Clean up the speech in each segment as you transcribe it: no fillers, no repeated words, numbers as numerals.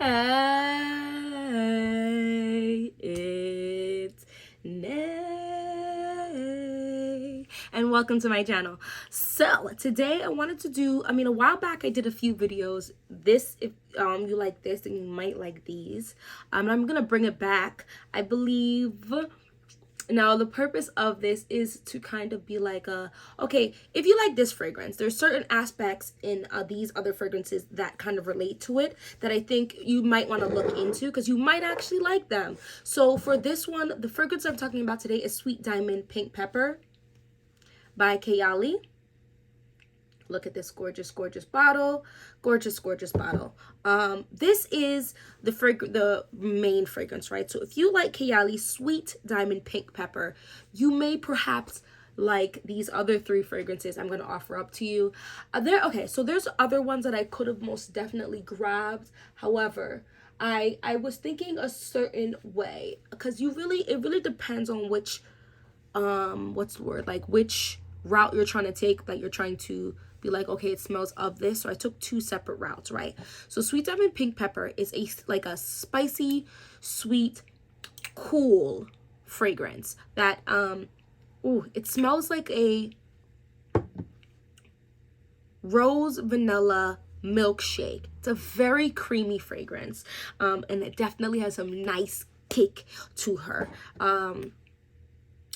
Hey, it's Nay, and welcome to my channel. So today I wanted to do, a while back I did a few videos. This, if you like this, then you might like these. I'm gonna bring it back. I believe. Now, the purpose of this is to kind of be like, okay, if you like this fragrance, there's certain aspects in these other fragrances that kind of relate to it that I think you might want to look into because you might actually like them. So for this one, the fragrance I'm talking about today is Sweet Diamond Pink Pepper by Kayali. Look at this gorgeous, gorgeous bottle. Gorgeous, gorgeous bottle. This is the main fragrance, right? So if you like Kayali's Sweet Diamond Pink Pepper, you may perhaps like these other three fragrances I'm going to offer up to you. So there's other ones that I could have most definitely grabbed. However, I was thinking a certain way because it really depends on which what's the word, like which route you're trying to take, that you're trying to be like, okay, it smells of this. So I took two separate routes, right? So Sweet Diamond Pink Pepper is a spicy, sweet, cool fragrance that it smells like a rose vanilla milkshake. It's a very creamy fragrance, and it definitely has some nice kick to her.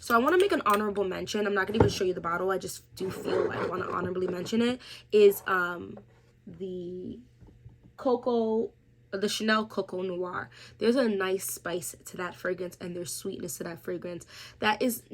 So I want to make an honorable mention. I'm not going to even show you the bottle. I just do feel like I want to honorably mention it. Is the Chanel Coco Noir. There's a nice spice to that fragrance and there's sweetness to that fragrance that is...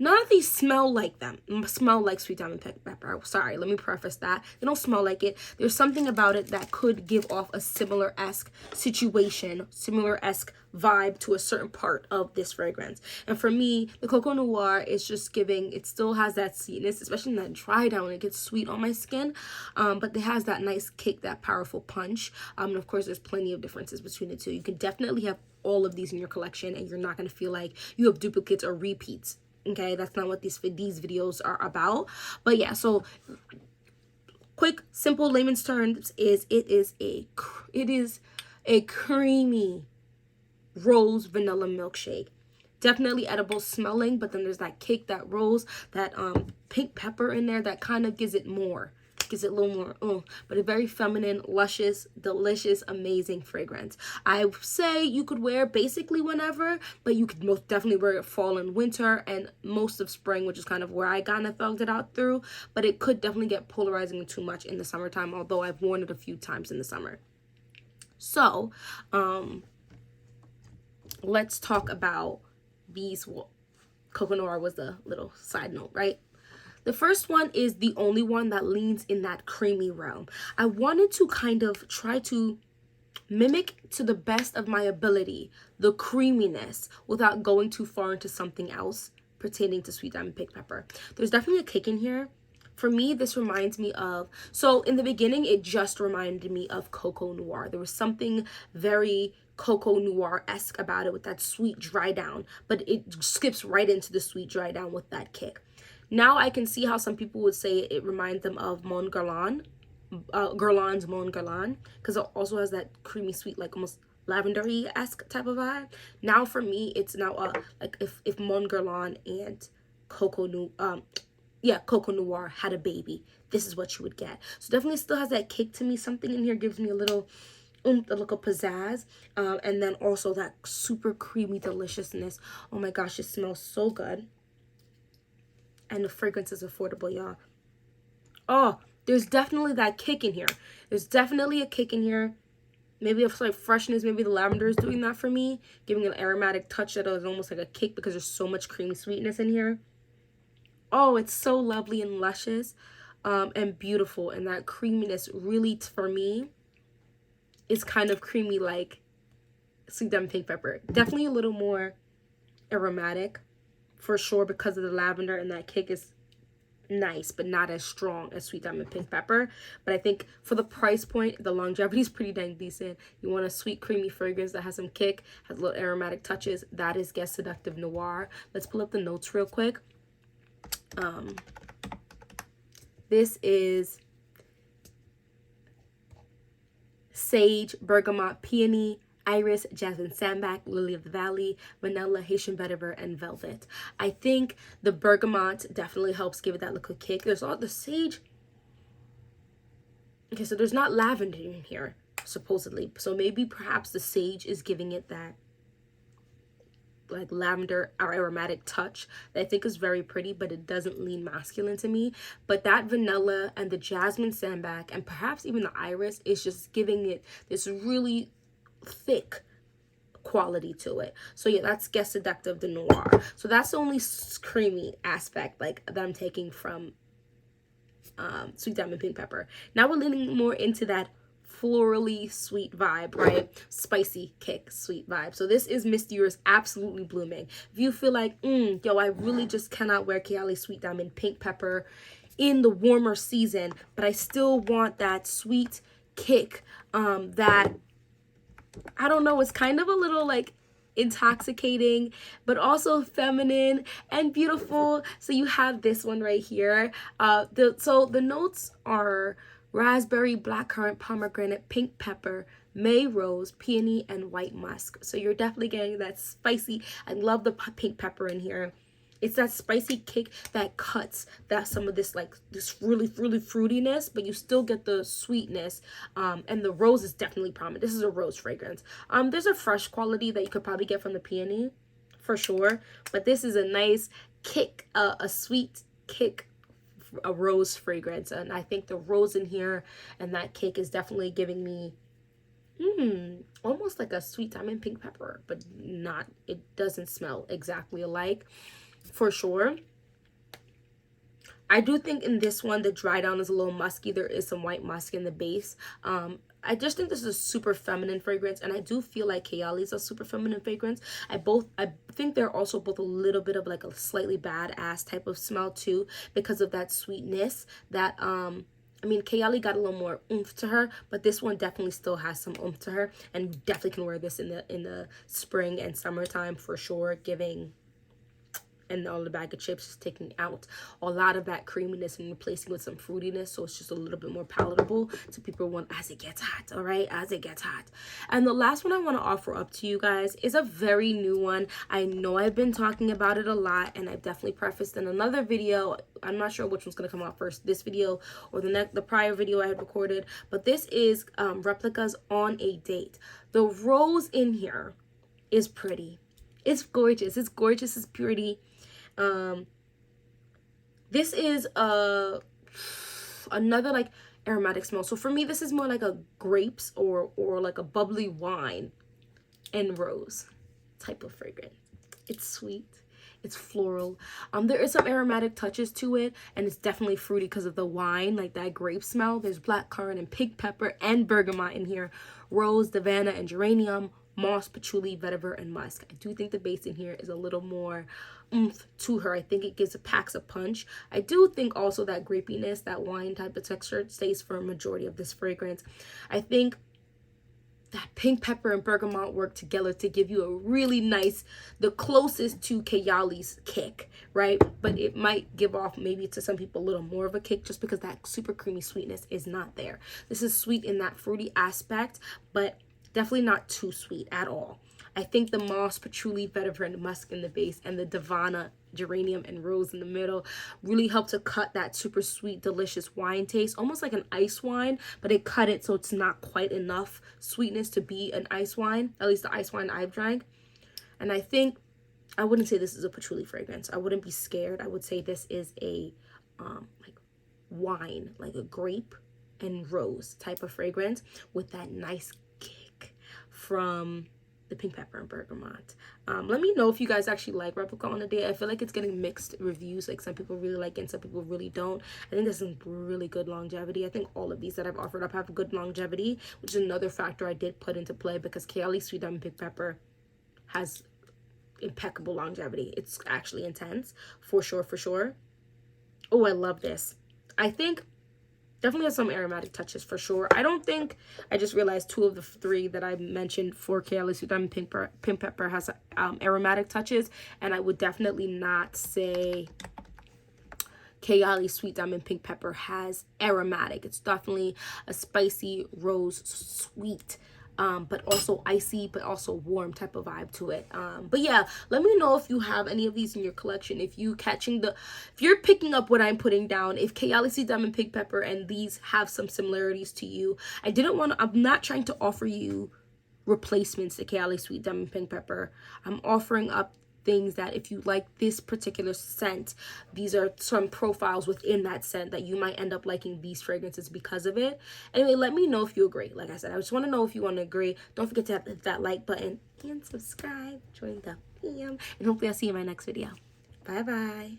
None of these smell like them. Smell like Sweet Diamond Pink Pepper. Sorry, let me preface that. They don't smell like it. There's something about it that could give off a similar-esque situation, similar-esque vibe to a certain part of this fragrance. And for me, the Coco Noir is just giving, it still has that sweetness, especially in that dry down when it gets sweet on my skin. But it has that nice kick, that powerful punch. And of course, there's plenty of differences between the two. You can definitely have all of these in your collection and you're not going to feel like you have duplicates or repeats. Okay, that's not what these videos are about. But yeah, so quick, simple layman's terms is it is a creamy rose vanilla milkshake. Definitely edible smelling, but then there's that cake, that rose, that pink pepper in there that kind of gives it a little more, but a very feminine, luscious, delicious, amazing fragrance. I say you could wear basically whenever, but you could most definitely wear it fall and winter and most of spring, which is kind of where I kind of felt it out through, but it could definitely get polarizing too much in the summertime, although I've worn it a few times in the summer. So, let's talk about these. Coco Noir was the little side note, right? The first one is the only one that leans in that creamy realm. I wanted to kind of try to mimic to the best of my ability the creaminess without going too far into something else pertaining to Sweet Diamond Pink Pepper. There's definitely a kick in here. For me, this reminds me of, so in the beginning, it just reminded me of Coco Noir. There was something very Coco Noir-esque about it with that sweet dry down, but it skips right into the sweet dry down with that kick. Now I can see how some people would say it reminds them of Mon Guerlain, Guerlain's Mon Guerlain, because it also has that creamy sweet, like almost lavender-y-esque type of vibe. Now for me, it's now like if Mon Guerlain and Coco Noir had a baby, this is what you would get. So definitely still has that kick to me. Something in here gives me a little look of pizzazz, and then also that super creamy deliciousness. Oh my gosh, it smells so good. And the fragrance is affordable, y'all. Oh, there's definitely that kick in here. There's definitely a kick in here. Maybe a slight freshness. Maybe the lavender is doing that for me, giving an aromatic touch that is almost like a kick because there's so much creamy sweetness in here. Oh, it's so lovely and luscious, and beautiful. And that creaminess really, for me, is kind of creamy like Sweet Diamond Pink Pepper. Definitely a little more aromatic, for sure, because of the lavender, and that kick is nice, but not as strong as Sweet Diamond Pink Pepper. But I think for the price point, the longevity is pretty dang decent. You want a sweet, creamy fragrance that has some kick, has little aromatic touches. That is Guess Seductive Noir. Let's pull up the notes real quick. This is sage, bergamot, peony, iris, jasmine sambac, lily of the valley, vanilla, Haitian vetiver, and velvet. I think the bergamot definitely helps give it that liquid kick. There's all the sage. Okay, so there's not lavender in here, supposedly. So maybe perhaps the sage is giving it that like lavender or aromatic touch that I think is very pretty, but it doesn't lean masculine to me. But that vanilla and the jasmine sambac and perhaps even the iris is just giving it this really thick quality to it. So yeah, that's Guess Seductive de Noir. So that's the only creamy aspect like that I'm taking from Sweet Diamond Pink Pepper. Now we're leaning more into that florally sweet vibe, right? Spicy kick sweet vibe. So this is Miss Dior's Absolutely Blooming. If you feel like, yo, I really just cannot wear Kayali Sweet Diamond Pink Pepper in the warmer season, but I still want that sweet kick, that, I don't know, it's kind of a little like intoxicating but also feminine and beautiful. So you have this one right here. So the notes are raspberry, blackcurrant, pomegranate, pink pepper, May rose, peony, and white musk. So you're definitely getting that spicy. I love the pink pepper in here. It's that spicy kick that cuts that some of this like this really fruitiness, but you still get the sweetness. And the rose is definitely prominent. This is a rose fragrance. There's a fresh quality that you could probably get from the peony for sure, but this is a nice kick, a sweet kick, a rose fragrance. And I think the rose in here and that kick is definitely giving me almost like a Sweet Diamond Pink Pepper, but not, it doesn't smell exactly alike. For sure. I do think in this one the dry down is a little musky. There is some white musk in the base. I just think this is a super feminine fragrance, and I do feel like Kayali's a super feminine fragrance. I think they're also both a little bit of like a slightly badass type of smell too, because of that sweetness that I mean, Kayali got a little more oomph to her, but this one definitely still has some oomph to her, and you definitely can wear this in the spring and summertime for sure, giving. And all the bag of chips is taking out a lot of that creaminess and replacing with some fruitiness, so it's just a little bit more palatable to people want as it gets hot. All right, as it gets hot. And the last one I want to offer up to you guys is a very new one. I know I've been talking about it a lot, and I've definitely prefaced in another video. I'm not sure which one's gonna come out first, this video or the prior video I had recorded, but this is Replicas On a Date. The rose in here is pretty. It's gorgeous. It's gorgeous. It's pretty. This is another like aromatic smell. So for me, this is more like a grapes or like a bubbly wine and rose type of fragrance. It's sweet. It's floral. There is some aromatic touches to it, and it's definitely fruity because of the wine, like that grape smell. There's blackcurrant and pink pepper and bergamot in here, rose, davana, and geranium, moss, patchouli, vetiver, and musk. I do think the base in here is a little more oomph to her. I think it packs a punch. I do think also that grapiness, that wine type of texture stays for a majority of this fragrance. I think that pink pepper and bergamot work together to give you a really nice, the closest to Kayali's kick, right? But it might give off maybe to some people a little more of a kick just because that super creamy sweetness is not there. This is sweet in that fruity aspect, but definitely not too sweet at all. I think the moss, patchouli, vetiver, and musk in the base, and the davana, geranium, and rose in the middle really help to cut that super sweet, delicious wine taste, almost like an ice wine, but they cut it so it's not quite enough sweetness to be an ice wine, at least the ice wine I've drank. And I think, I wouldn't say this is a patchouli fragrance. I wouldn't be scared. I would say this is a like wine, like a grape and rose type of fragrance with that nice kick from the pink pepper and bergamot. Let me know if you guys actually like Replica on a Date. I feel like it's getting mixed reviews. Like some people really like it and some people really don't. I think there's some really good longevity. I think all of these that I've offered up have good longevity, which is another factor I did put into play because Kayali Sweet Diamond Pink Pepper has impeccable longevity. It's actually intense for sure, for sure. Oh, I love this. I think definitely has some aromatic touches for sure. I don't think, I just realized 2 of the 3 that I mentioned for Kayali Sweet Diamond Pink Pepper has aromatic touches, and I would definitely not say Kayali Sweet Diamond Pink Pepper has aromatic. It's definitely a spicy rose sweet, but also icy, but also warm type of vibe to it. But yeah, let me know if you have any of these in your collection. If you're picking up what I'm putting down, if Kayali Sweet Diamond Pink Pepper and these have some similarities to you. I'm not trying to offer you replacements to Kayali Sweet Diamond Pink Pepper. I'm offering up things that if you like this particular scent, these are some profiles within that scent that you might end up liking these fragrances because of it. Anyway, let me know if you agree. Like I said, I just want to know if you want to agree. Don't forget to hit that like button and subscribe. Join the PM. And hopefully I'll see you in my next video. Bye bye.